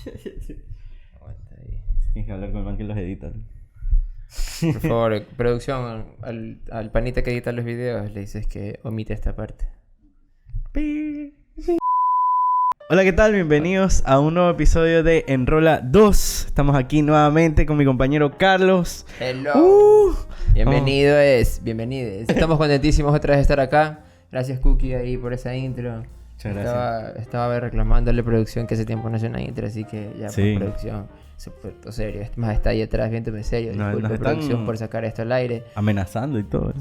Aguanta ahí. Tienes que hablar con el man que los edita. Por favor, producción, al panita que edita los videos le dices que omite esta parte. Hola, ¿qué tal? Bienvenidos a un nuevo episodio de Enrola 2. Estamos aquí nuevamente con mi compañero Carlos. Hello. Bienvenidos. Estamos contentísimos otra vez de estar acá. Gracias, Cookie, ahí por esa intro. Muchas gracias. Estaba reclamándole producción que hace tiempo no hace una intro, así que ya Sí. por producción se puso serio. Es más, está ahí atrás viéndome serio. No, Disculpe, nos están producción, por sacar esto al aire. Amenazando y todo.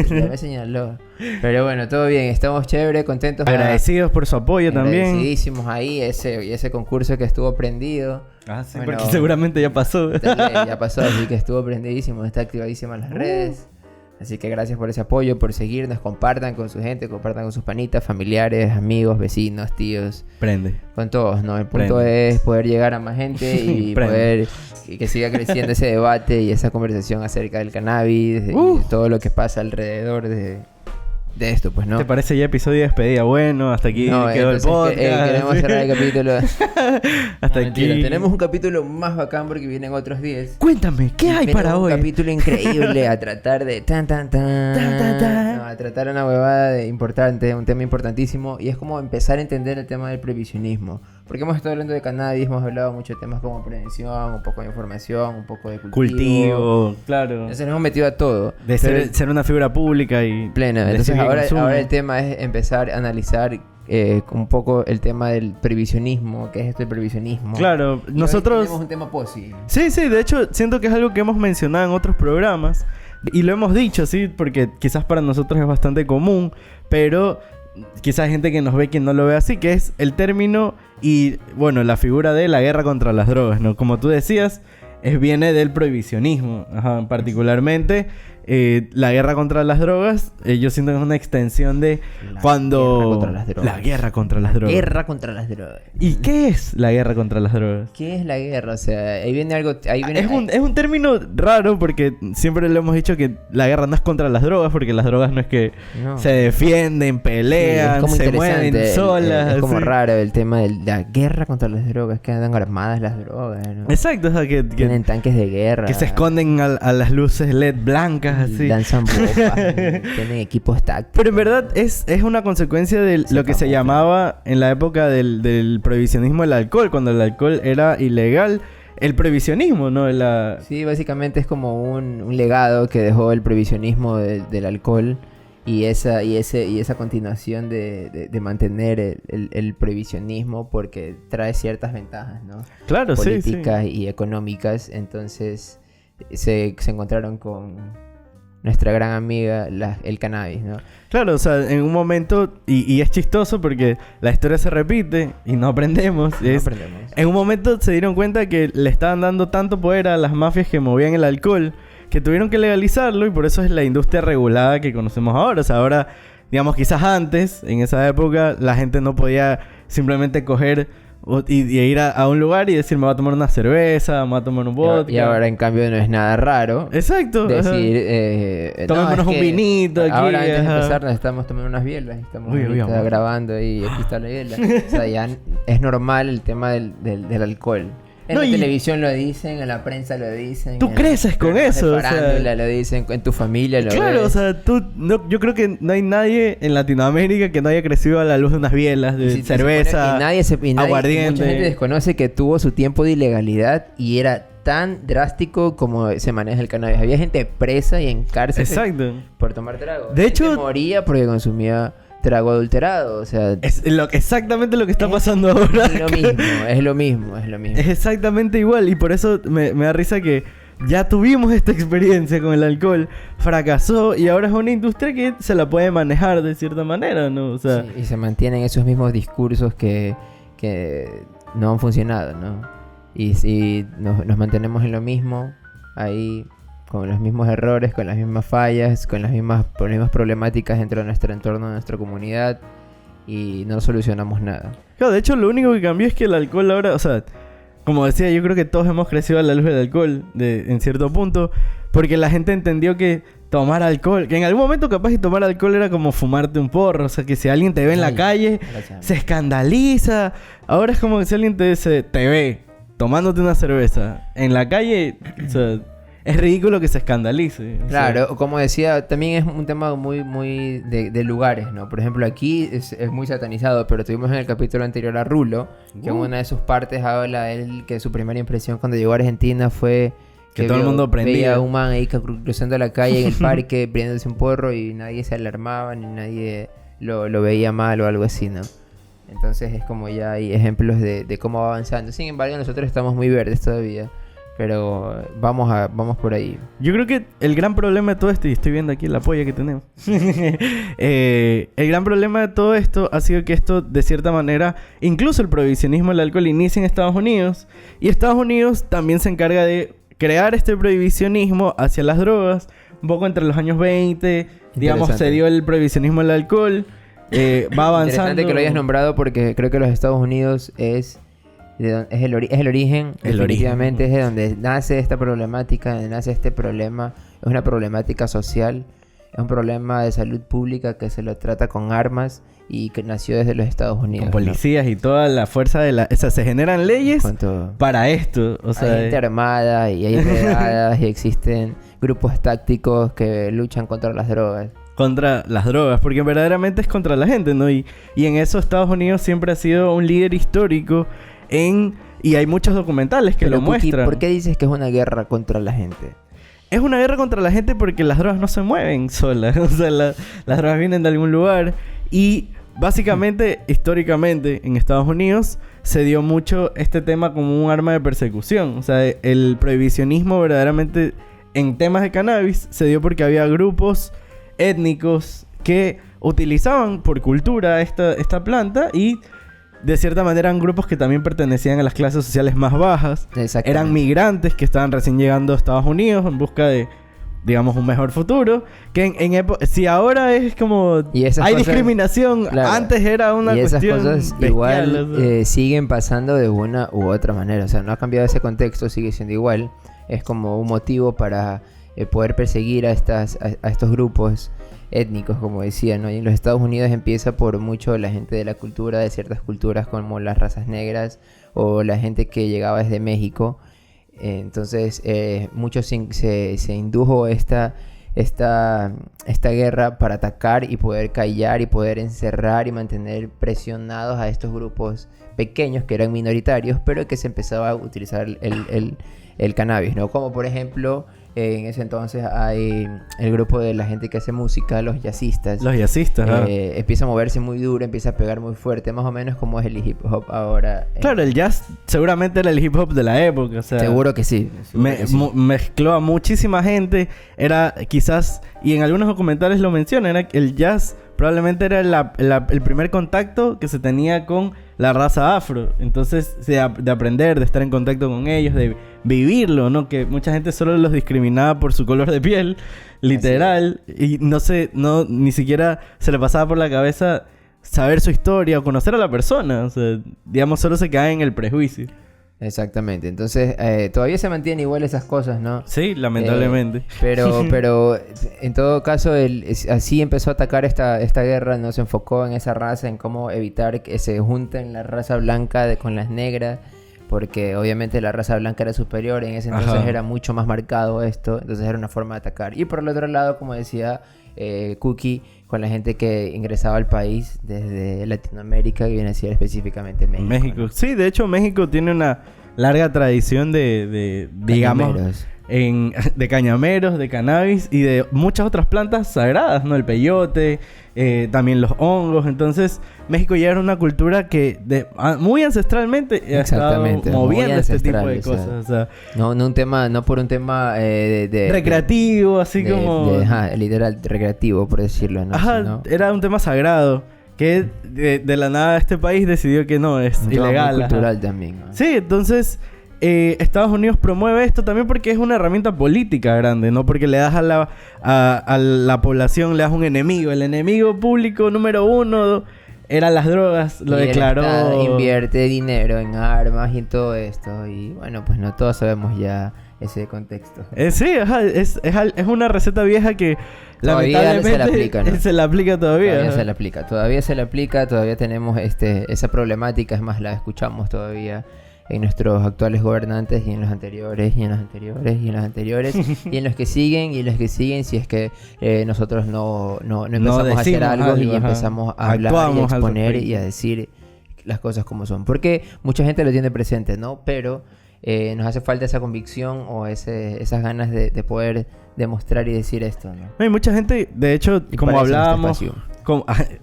Ya me señaló. Pero bueno, todo bien, estamos chévere, contentos. Agradecidos por su apoyo también. Agradecidísimos ahí, ese concurso que estuvo prendido. Ah, sí, Bueno, porque seguramente ya pasó. Ya pasó, así que estuvo prendidísimo, está activadísimo en las redes. Así que gracias por ese apoyo, por seguirnos, compartan con su gente, compartan con sus panitas, familiares, amigos, vecinos, tíos, Prende. con todos, ¿no? El punto es poder llegar a más gente y poder que siga creciendo ese debate y esa conversación acerca del cannabis y de todo lo que pasa alrededor de esto, pues, ¿no? ¿Te parece ya episodio de despedida? Bueno, hasta aquí No, quedó el entonces, podcast. queremos cerrar el capítulo. Hasta No, mentira, aquí. tenemos un capítulo más bacán porque vienen otros 10. Cuéntame, ¿qué hay para hoy? Un capítulo increíble a tratar de No, a tratar una huevada importante, un tema importantísimo, y es como empezar a entender el tema del previsionismo, porque hemos estado hablando de cannabis, hemos hablado mucho de temas como prevención, un poco de información, un poco de Cultivo, claro. Entonces nos hemos metido a todo. De ser una figura pública y Pleno. decir Entonces que consume. ahora el tema es empezar a analizar un poco el tema del previsionismo. ¿Qué es esto del previsionismo? Claro, Y hoy nosotros... tenemos un tema posi. Sí, de hecho, siento que es algo que hemos mencionado en otros programas. Y lo hemos dicho, sí, porque quizás para nosotros es bastante común, pero quizás hay gente que nos ve que no lo ve así, que es el término y, bueno, la figura de la guerra contra las drogas, ¿no? Como tú decías, viene del prohibicionismo, particularmente. La guerra contra las drogas, yo siento que es una extensión de cuando... La guerra contra las drogas. Guerra contra las drogas. ¿Y qué es la guerra contra las drogas? ¿Qué es la guerra? O sea, ahí viene algo... Es un término raro porque siempre le hemos dicho que la guerra no es contra las drogas, porque las drogas no es que se defienden, pelean, sí, se mueven solas. Es como así. raro el tema de la guerra contra las drogas, que andan armadas las drogas, ¿no? Exacto, o sea, Tienen tanques de guerra. que se esconden a las luces LED blancas, así. Lanzan bombas, tienen equipos tácticos. Pero en verdad es una consecuencia de lo que se llamaba en la época del prohibicionismo del alcohol, cuando el alcohol era ilegal. El prohibicionismo, ¿no? Sí, básicamente es como un legado que dejó el prohibicionismo del alcohol y esa continuación de mantener el prohibicionismo porque trae ciertas ventajas, ¿no? Claro, políticas y económicas. Entonces se encontraron con nuestra gran amiga, el cannabis, ¿no? Claro, o sea, en un momento, y es chistoso porque la historia se repite y no aprendemos. En un momento se dieron cuenta que le estaban dando tanto poder a las mafias que movían el alcohol que tuvieron que legalizarlo y por eso es la industria regulada que conocemos ahora. O sea, ahora, digamos, quizás antes, en esa época, la gente no podía simplemente coger y ir a un lugar y decir, me voy a tomar una cerveza, me voy a tomar un vodka. Y ahora, en cambio, no es nada raro. Exacto. Decir, tomémonos un vinito aquí. Ahora, antes de empezar, nos estamos tomando unas bielas. Estamos ahorita grabando y aquí está la biela. O sea, ya es normal el tema del alcohol. En la televisión lo dicen, en la prensa lo dicen. Tú creces con eso. En farándula lo dicen, en tu familia lo ves. Claro, o sea, yo creo que no hay nadie en Latinoamérica que no haya crecido a la luz de unas bielas, de cerveza, aguardiente. Mucha gente desconoce que tuvo su tiempo de ilegalidad y era tan drástico como se maneja el cannabis. Había gente presa y en cárcel por tomar trago. De hecho, moría porque consumía trago adulterado, o sea... Es exactamente lo que está pasando ahora. Es lo mismo. Es exactamente igual y por eso me da risa que ya tuvimos esta experiencia con el alcohol, fracasó y ahora es una industria que se la puede manejar de cierta manera, ¿no? O sea... Sí, y se mantienen esos mismos discursos que no han funcionado, ¿no? Y si nos mantenemos en lo mismo, ahí... con los mismos errores, con las mismas fallas, con las mismas problemáticas dentro de nuestro entorno, de nuestra comunidad y no solucionamos nada. Claro, de hecho lo único que cambió es que el alcohol ahora, o sea, como decía, yo creo que todos hemos crecido a la luz del alcohol, en cierto punto, porque la gente entendió que tomar alcohol, que en algún momento capaz de tomar alcohol era como fumarte un porro, o sea, que si alguien te ve en la calle, se escandaliza. Ahora es como que si alguien te ve tomándote una cerveza en la calle, o sea, es ridículo que se escandalice. Claro, como decía, también es un tema muy de lugares, ¿no? Por ejemplo, aquí es muy satanizado, pero tuvimos en el capítulo anterior a Rulo, que en una de sus partes habla él que su primera impresión cuando llegó a Argentina fue que todo el mundo prendía. Veía a un man ahí cruzando la calle en el parque, prendiéndose un porro y nadie se alarmaba, ni nadie lo veía mal o algo así, ¿no? Entonces es como ya hay ejemplos de cómo va avanzando. Sin embargo, nosotros estamos muy verdes todavía. Pero vamos por ahí. Yo creo que el gran problema de todo esto, y estoy viendo aquí la polla que tenemos, el gran problema de todo esto ha sido que esto, de cierta manera, incluso el prohibicionismo del alcohol inicia en Estados Unidos. Y Estados Unidos también se encarga de crear este prohibicionismo hacia las drogas. Un poco entre los años 20, digamos, se dio el prohibicionismo del alcohol. Va avanzando. Interesante que lo hayas nombrado porque creo que los Estados Unidos es el origen, definitivamente es de donde nace esta problemática, donde nace este problema. Es una problemática social, es un problema de salud pública que se lo trata con armas y que nació desde los Estados Unidos. Con policías, ¿no? Y toda la fuerza de la... O sea, se generan leyes para esto. O sea, hay gente armada y hay brigadas y existen grupos tácticos que luchan contra las drogas. Contra las drogas, porque verdaderamente es contra la gente, ¿no? Y en eso Estados Unidos siempre ha sido un líder histórico y hay muchos documentales que lo muestran. ¿Por qué dices que es una guerra contra la gente? Es una guerra contra la gente porque las drogas no se mueven solas. O sea, las drogas vienen de algún lugar. Y básicamente, históricamente, en Estados Unidos se dio mucho este tema como un arma de persecución. O sea, el prohibicionismo verdaderamente en temas de cannabis se dio porque había grupos étnicos que utilizaban por cultura esta planta y de cierta manera eran grupos que también pertenecían a las clases sociales más bajas. Eran migrantes que estaban recién llegando a Estados Unidos en busca de, digamos, un mejor futuro. Que si ahora es como... hay discriminación, claro, antes era una cuestión... Y esas cosas bestial, igual siguen pasando de una u otra manera. O sea, no ha cambiado ese contexto, sigue siendo igual. Es como un motivo para poder perseguir a estos grupos étnicos, como decía, ¿no? Y en los Estados Unidos empieza por mucho la gente de la cultura, de ciertas culturas como las razas negras o la gente que llegaba desde México. Entonces, mucho se indujo esta guerra para atacar y poder callar y poder encerrar y mantener presionados a estos grupos pequeños que eran minoritarios, pero que se empezaba a utilizar el cannabis, ¿no? Como por ejemplo... En ese entonces hay el grupo de la gente que hace música, los jazzistas. Los jazzistas, empieza a moverse muy duro, empieza a pegar muy fuerte, más o menos como es el hip hop ahora. Claro, el jazz seguramente era el hip hop de la época, o sea... Seguro que sí. Mezcló a muchísima gente, era quizás, y en algunos documentales lo mencionan, era el jazz probablemente era el primer contacto que se tenía con la raza afro. Entonces, de aprender, de estar en contacto con ellos, de vivirlo, ¿no? Que mucha gente solo los discriminaba por su color de piel, literal. Y ni siquiera se le pasaba por la cabeza saber su historia o conocer a la persona. O sea, digamos, solo se cae en el prejuicio. Exactamente. Entonces, todavía se mantienen igual esas cosas, ¿no? Sí, lamentablemente. Pero en todo caso, así empezó a atacar esta guerra, ¿no? Se enfocó en esa raza, en cómo evitar que se junten la raza blanca con las negras, porque obviamente la raza blanca era superior, en ese entonces era mucho más marcado esto, entonces era una forma de atacar. Y por el otro lado, como decía Cookie, con la gente que ingresaba al país desde Latinoamérica, que viene a ser específicamente México. ¿No? Sí, de hecho México tiene una larga tradición de digamos, de cañameros, de cannabis y de muchas otras plantas sagradas, ¿no? El peyote, también los hongos. Entonces México ya era una cultura que muy ancestralmente ha estado moviendo este tipo de cosas. O sea, no por un tema recreativo, así como... literal, recreativo, por decirlo, ¿no? ¿No? Era un tema sagrado que de la nada este país decidió que no, es ilegal. Muy cultural también, ¿no? Sí, entonces... Estados Unidos promueve esto también porque es una herramienta política grande, no porque le das a la población, le das un enemigo. El enemigo público número uno eran las drogas, lo Y el declaró... Estado invierte dinero en armas y en todo esto. Y bueno, pues no todos sabemos ya ese contexto. Sí, ajá, es una receta vieja que Todavía lamentablemente se la aplica, ¿no? se la aplica todavía. Todavía ajá. se le aplica, todavía tenemos esa problemática, es más, la escuchamos todavía en nuestros actuales gobernantes y en los anteriores, y en los anteriores, y en los anteriores, y en los que siguen, y en los que siguen, si es que nosotros no empezamos a hacer decimos algo y ajá. empezamos a hablar y a Actuamos al exponer respecto. y a decir las cosas como son. Porque mucha gente lo tiene presente, ¿no? Pero nos hace falta esa convicción o esas ganas de poder demostrar y decir esto, ¿no? Hay mucha gente, de hecho, Y como para eso este hablábamos... espacio.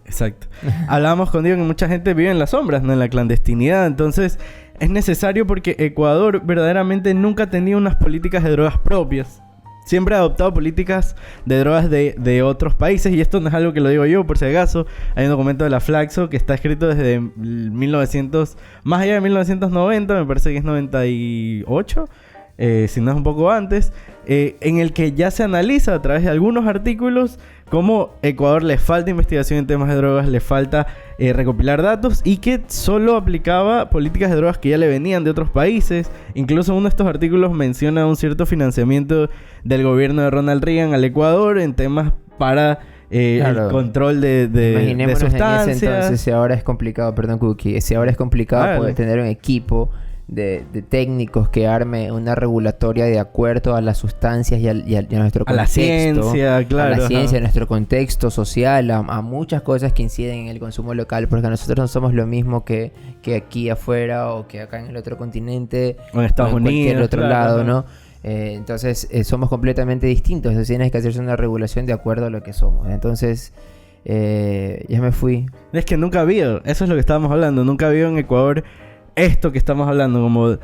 Exacto. Hablábamos con Diego que mucha gente vive en las sombras, no en la clandestinidad. Entonces, es necesario porque Ecuador verdaderamente nunca ha tenido unas políticas de drogas propias. Siempre ha adoptado políticas de drogas de otros países. Y esto no es algo que lo digo yo, por si acaso. Hay un documento de la Flaxo que está escrito desde 1900... Más allá de 1990, me parece que es 98. Si no es un poco antes. En el que ya se analiza a través de algunos artículos cómo Ecuador le falta investigación en temas de drogas, le falta recopilar datos y que solo aplicaba políticas de drogas que ya le venían de otros países. Incluso uno de estos artículos menciona un cierto financiamiento del gobierno de Ronald Reagan al Ecuador en temas para Claro. el control de Imaginémonos sustancias. en ese entonces, si ahora es complicado, perdón Cookie, si ahora es complicado Vale. poder tener un equipo de técnicos que arme una regulatoria de acuerdo a las sustancias y a nuestro A la contexto. ciencia, claro, A la ajá. ciencia, a nuestro contexto social, a muchas cosas que inciden en el consumo local, porque nosotros no somos lo mismo que aquí afuera o que acá en el otro continente O en Estados o en cualquier Unidos, otro claro, lado, ajá. ¿no? Entonces somos completamente distintos. Entonces tienes que hacerse una regulación de acuerdo a lo que somos. Entonces ya me fui. Es que nunca ha habido, eso es lo que estábamos hablando, nunca ha habido en Ecuador esto que estamos hablando, como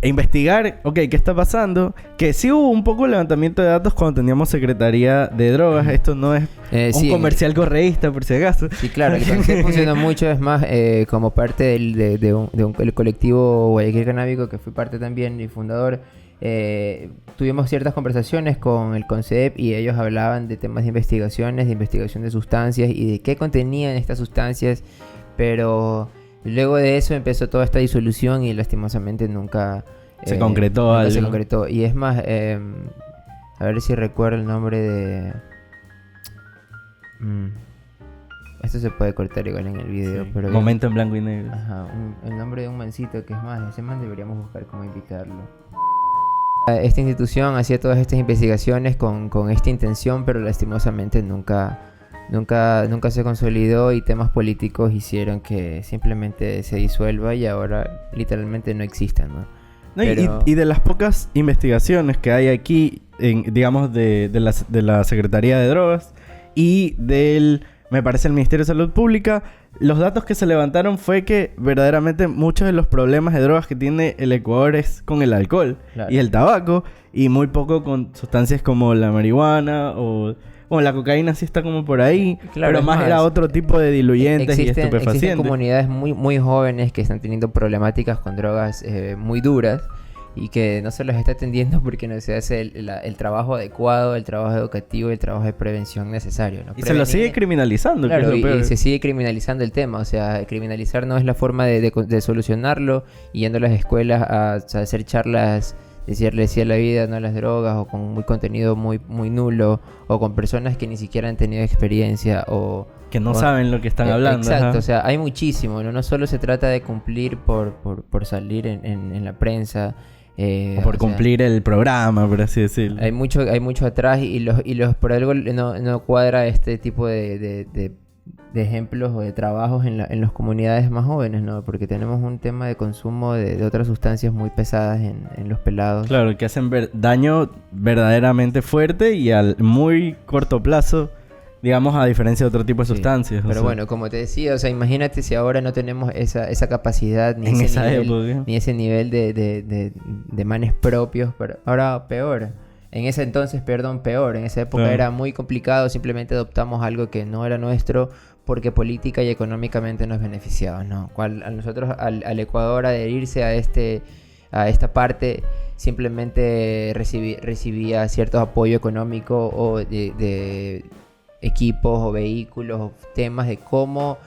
investigar, ok, ¿qué está pasando? Que sí hubo un poco de levantamiento de datos cuando teníamos Secretaría de Drogas, esto no es un Sí, comercial correísta por si acaso. Sí, claro, el concepto funcionó mucho, es más, como parte del colectivo Guayaquil Canábico, que fui parte también y fundador, tuvimos ciertas conversaciones con el CONCEP y ellos hablaban de temas de investigaciones, de investigación de sustancias y de qué contenían estas sustancias, pero luego de eso empezó toda esta disolución y lastimosamente nunca Se concretó nunca algo. se concretó. Y es más, a ver si recuerdo el nombre de... Esto se puede cortar igual en el video, Sí, pero... momento en blanco y negro. Ajá, el nombre de un mancito que es más, ese man deberíamos buscar cómo invitarlo. Esta institución hacía todas estas investigaciones con esta intención, pero lastimosamente nunca se consolidó y temas políticos hicieron que simplemente se disuelva y ahora literalmente no exista, ¿no? No, Pero- y de las pocas investigaciones que hay aquí, digamos, de la Secretaría de Drogas y del, me parece, el Ministerio de Salud Pública, los datos que se levantaron fue que verdaderamente muchos de los problemas de drogas que tiene el Ecuador es con el alcohol Claro. y el tabaco y muy poco con sustancias como la marihuana o... Bueno, la cocaína sí está como por ahí, Claro, pero es más más, era otro tipo de diluyentes y Existen estupefacientes. comunidades muy jóvenes que están teniendo problemáticas con drogas muy duras y que no se los está atendiendo porque no se hace el trabajo adecuado, el trabajo educativo, el trabajo de prevención necesario, ¿no? Y se lo sigue criminalizando, Claro, que es lo peor. y se sigue criminalizando el tema. O sea, criminalizar no es la forma de solucionarlo, y yendo a las escuelas a hacer charlas, decirle sí a la vida, no a las drogas, o con muy contenido muy nulo, o con personas que ni siquiera han tenido experiencia, o... Que no o- saben lo que están hablando. Exacto, ajá. o sea, hay muchísimo, ¿no? No solo se trata de cumplir por salir en la prensa. O por o sea, cumplir el programa, por así decirlo. hay mucho atrás y los por algo no cuadra este tipo de ejemplos o de trabajos en las comunidades más jóvenes, ¿no? Porque tenemos un tema de consumo de otras sustancias muy pesadas en los pelados. Claro, que hacen daño verdaderamente fuerte y al muy corto plazo, digamos, a diferencia de otro tipo de Sí. sustancias. o Pero sea, bueno, como te decía, o sea, imagínate si ahora no tenemos esa capacidad ni en ese esa nivel, época. ni ese nivel de manes propios, pero ahora peor. En ese entonces, perdón, peor. En esa época Claro. era muy complicado, simplemente adoptamos algo que no era nuestro porque política y económicamente nos beneficiaba, ¿no? A nosotros, al Ecuador adherirse a esta parte, simplemente recibía cierto apoyo económico o de equipos o vehículos o temas de cómo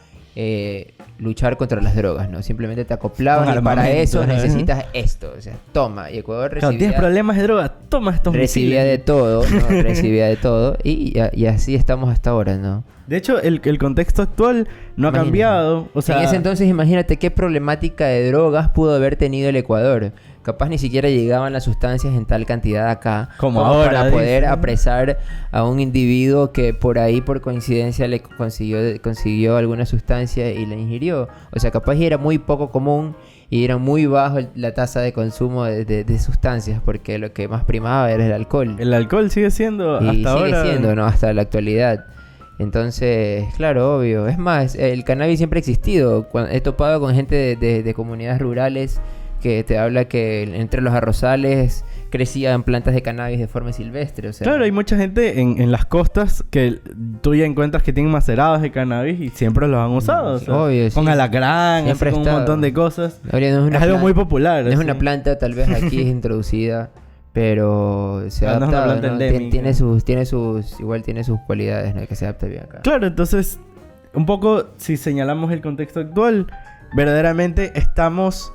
luchar contra las drogas, ¿no? Simplemente te acoplaban Con y para armamento, eso ajá. necesitas esto. O sea, toma. Y Ecuador Claro, tienes problemas de droga, toma estos recibía de misiles. todo, ¿no? Recibía de todo. Y así estamos hasta ahora, ¿no? De hecho, el contexto actual no ha Imagínate. cambiado. O sea, En ese entonces, imagínate qué problemática de drogas pudo haber tenido el Ecuador. Capaz ni siquiera llegaban las sustancias en tal cantidad acá Como ahora, para poder dicen. apresar a un individuo que por ahí, por coincidencia, le consiguió alguna sustancia y la ingirió. O sea, capaz era muy poco común y era muy bajo la tasa de consumo de sustancias, porque lo que más primaba era el alcohol. el alcohol sigue siendo Y hasta sigue ahora. siendo, ¿no? Hasta la actualidad. Entonces, claro, obvio. Es más, el cannabis siempre ha existido. He topado con gente de comunidades rurales que te habla que entre los arrozales crecían plantas de cannabis de forma silvestre. O sea, Claro, hay mucha gente en las costas que tú ya encuentras que tienen macerados de cannabis y siempre los han usado. O sea, obvio, sí. con alacrán, Siempre así, con un ha estado. montón de cosas. ahora no Es algo muy popular. No es así. una planta, tal vez aquí es introducida, pero se Ah, ha no es una adaptado, planta ¿no? endémica. Igual tiene sus cualidades, ¿no? Que se adapta bien acá. Claro, entonces, un poco, si señalamos el contexto actual, verdaderamente estamos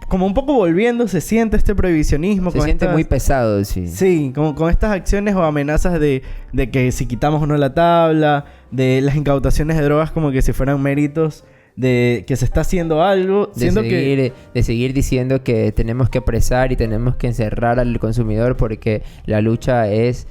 como un poco volviendo, se siente este prohibicionismo. Se con siente estas- muy pesado, sí. Sí, como con estas acciones o amenazas de que si quitamos o no la tabla, de las incautaciones de drogas como que si fueran méritos de que se está haciendo algo, siendo que... De seguir diciendo que tenemos que apresar y tenemos que encerrar al consumidor porque la lucha es...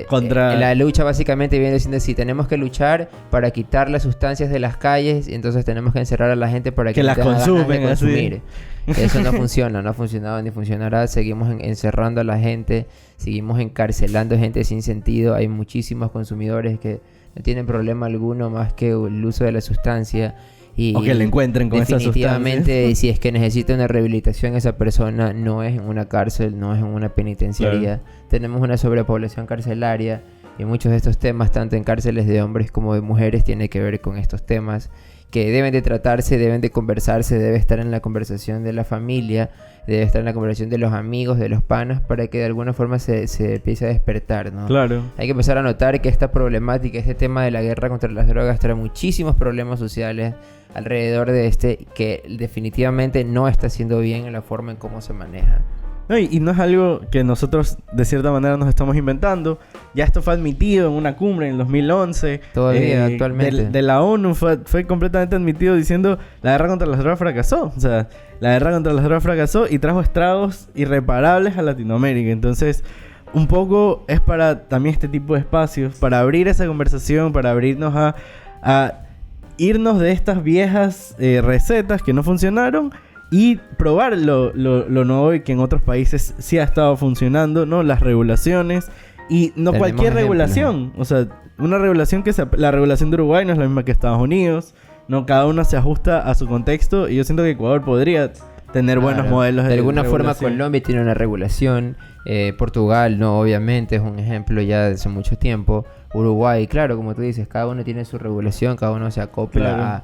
Contra- La lucha básicamente viene diciendo si tenemos que luchar para quitar las sustancias de las calles, entonces tenemos que encerrar a la gente para que, Que no las tenga ganas de consumen, así. consumir. Eso no funciona, no ha funcionado ni funcionará. Seguimos encerrando a la gente, seguimos encarcelando gente sin sentido. Hay muchísimos consumidores que no tienen problema alguno más que el uso de la sustancia. Y O que le encuentren con esas definitivamente, sustancias. si es que necesita una rehabilitación, esa persona no es en una cárcel, no es en una penitenciaría. Tenemos una sobrepoblación carcelaria y muchos de estos temas, tanto en cárceles de hombres como de mujeres, tienen que ver con estos temas que deben de tratarse, deben de conversarse, debe estar en la conversación de la familia, debe estar en la conversación de los amigos, de los panas, para que de alguna forma se empiece a despertar, ¿no? Claro. Hay que empezar a notar que esta problemática, este tema de la guerra contra las drogas trae muchísimos problemas sociales alrededor de que definitivamente no está haciendo bien en la forma en cómo se maneja. No, y no es algo que nosotros de cierta manera nos estamos inventando. Ya esto fue admitido en una cumbre en el 2011. Todavía, actualmente. De la ONU fue completamente admitido diciendo la guerra contra las drogas fracasó. O sea, la guerra contra las drogas fracasó y trajo estragos irreparables a Latinoamérica. Entonces, un poco es para también este tipo de espacios, para abrir esa conversación, para abrirnos a irnos de estas viejas recetas que no funcionaron y probar lo nuevo y que en otros países sí ha estado funcionando, ¿no? Las regulaciones y no Tenemos cualquier ejemplos. regulación. O sea, una regulación la regulación de Uruguay no es la misma que Estados Unidos, ¿no? Cada una se ajusta a su contexto y yo siento que Ecuador podría tener buenos Claro. modelos De alguna forma regulación. Colombia tiene una regulación, Portugal no, obviamente es un ejemplo ya de hace mucho tiempo. Uruguay, claro, como tú dices, cada uno tiene su regulación, cada uno se acopla Claro. a...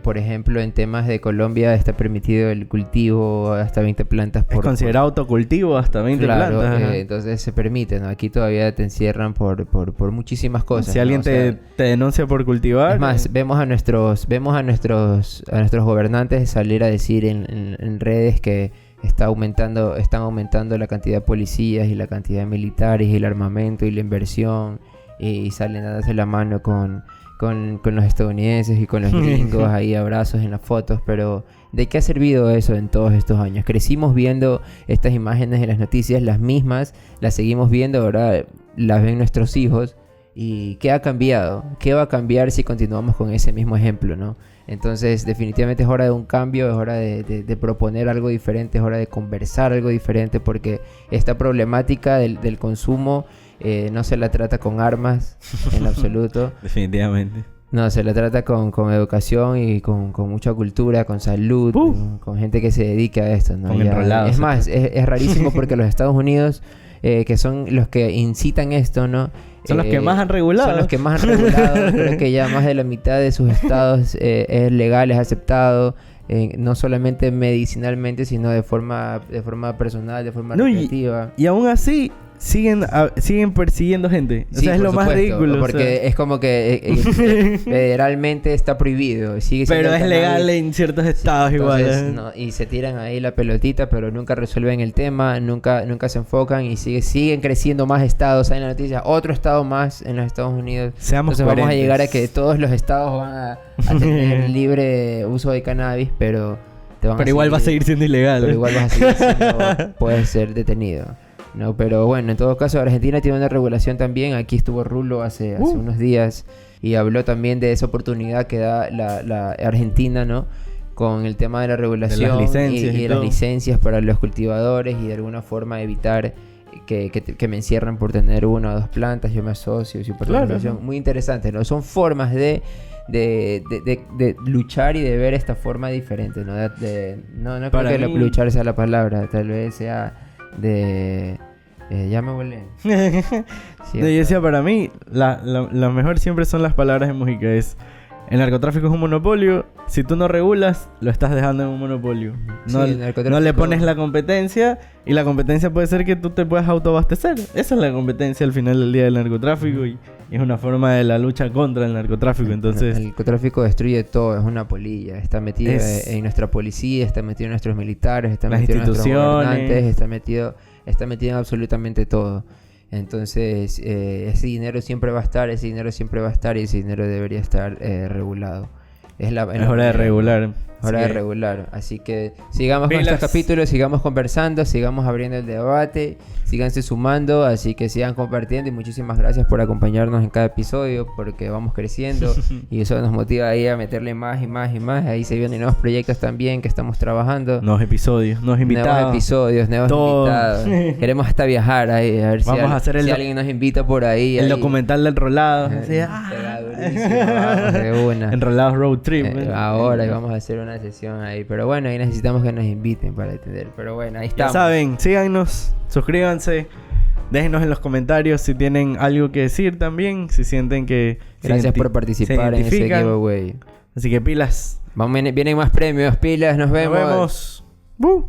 por ejemplo, en temas de Colombia está permitido el cultivo hasta 20 plantas Es considerado autocultivo hasta 20 Claro, plantas. ajá. entonces se permite, ¿no? Aquí todavía te encierran por muchísimas cosas. Si ¿no? alguien O sea, te denuncia por cultivar... es más, vemos a nuestros gobernantes salir a decir en redes que están aumentando la cantidad de policías y la cantidad de militares y el armamento y la inversión y salen a darse la mano con los estadounidenses y con los gringos, ahí abrazos en las fotos, pero ¿de qué ha servido eso en todos estos años? Crecimos viendo estas imágenes en las noticias, las mismas, las seguimos viendo, ahora las ven nuestros hijos. ¿Y qué ha cambiado? ¿Qué va a cambiar si continuamos con ese mismo ejemplo, no? Entonces, definitivamente es hora de un cambio, es hora de proponer algo diferente, es hora de conversar algo diferente, porque esta problemática del consumo no se la trata con armas en absoluto. Definitivamente. No, se la trata con educación y con mucha cultura, con salud, con gente que se dedique a esto, ¿no? Con Ya- enrolados, es más, es rarísimo porque los Estados Unidos, que son los que incitan esto, ¿no? Son los que más han regulado. Son los que más han regulado. Creo que ya más de la mitad de sus estados es legal, es aceptado. No solamente medicinalmente, sino de forma personal, de forma No, recreativa. Y aún así, siguen persiguiendo gente. O Sí, sea, es por lo más supuesto, ridículo. porque o sea. es como que federalmente está prohibido. Sigue siendo Pero el es legal cannabis. en ciertos Sí, estados igual. entonces, no, y se tiran ahí la pelotita, pero nunca resuelven el tema, nunca se enfocan y siguen creciendo más estados. Hay en la noticia, otro estado más en los Estados Unidos. Seamos Entonces vamos a coherentes. llegar a que todos los estados van a tener libre uso de cannabis, pero Pero igual va a seguir siendo ilegal. pero igual vas a seguir siendo, puedes ser detenido. No, pero bueno, en todo caso Argentina tiene una regulación también. Aquí estuvo Rulo hace unos días y habló también de esa oportunidad que da la Argentina, ¿no? Con el tema de la regulación las licencias y y las todo. licencias para los cultivadores y de alguna forma evitar que me encierren por tener 1 o 2 plantas. Yo me asocio, y super Claro, regulación. ¿no? Muy interesante, ¿no? Son formas de luchar y de ver esta forma diferente, ¿no? No creo Para que mí- luchar sea la palabra, tal vez sea de... ya me volé. Sí, Yo decía, para mí, la mejor siempre son las palabras en música. El narcotráfico es un monopolio. Si tú no regulas, lo estás dejando en un monopolio. No, Sí, el narcotráfico- no le pones la competencia. Y la competencia puede ser que tú te puedas autoabastecer. Esa es la competencia al final del día del narcotráfico. Y es una forma de la lucha contra el narcotráfico. Entonces, el narcotráfico destruye todo, es una polilla. Está metido en nuestra policía, está metido en nuestros militares, está Las metido en nuestros instituciones. gobernantes, está metido en absolutamente todo. Entonces, ese dinero siempre va a estar, y ese dinero debería estar regulado. Es la es hora de manera, regular. ¿no? Hora de Así que, regular. Así que sigamos con Pilas. estos capítulos, sigamos conversando, sigamos abriendo el debate, síganse sumando, así que sigan compartiendo y muchísimas gracias por acompañarnos en cada episodio porque vamos creciendo y eso nos motiva ahí a meterle más y más y más. Ahí se vienen nuevos proyectos también que estamos trabajando. Nuevos episodios, nuevos invitados. Nuevos episodios, nuevos Todo. invitados. Queremos hasta viajar ahí, a ver Vamos a hacer si el alguien nos invita por ahí. El ahí. documental del Rolado. Así, Pega durísimo, vamos de una. Enrolados Road Trip. Ahora vamos a hacer una sesión ahí. Pero bueno, ahí necesitamos que nos inviten para entender. Pero bueno, ahí Ya estamos. saben, síganos, suscríbanse. Déjenos en los comentarios si tienen algo que decir también. Si sienten que Gracias por participar en ese identifican. giveaway. Así que pilas. Vienen más premios, pilas, nos Nos vemos. vemos. ¡Bu!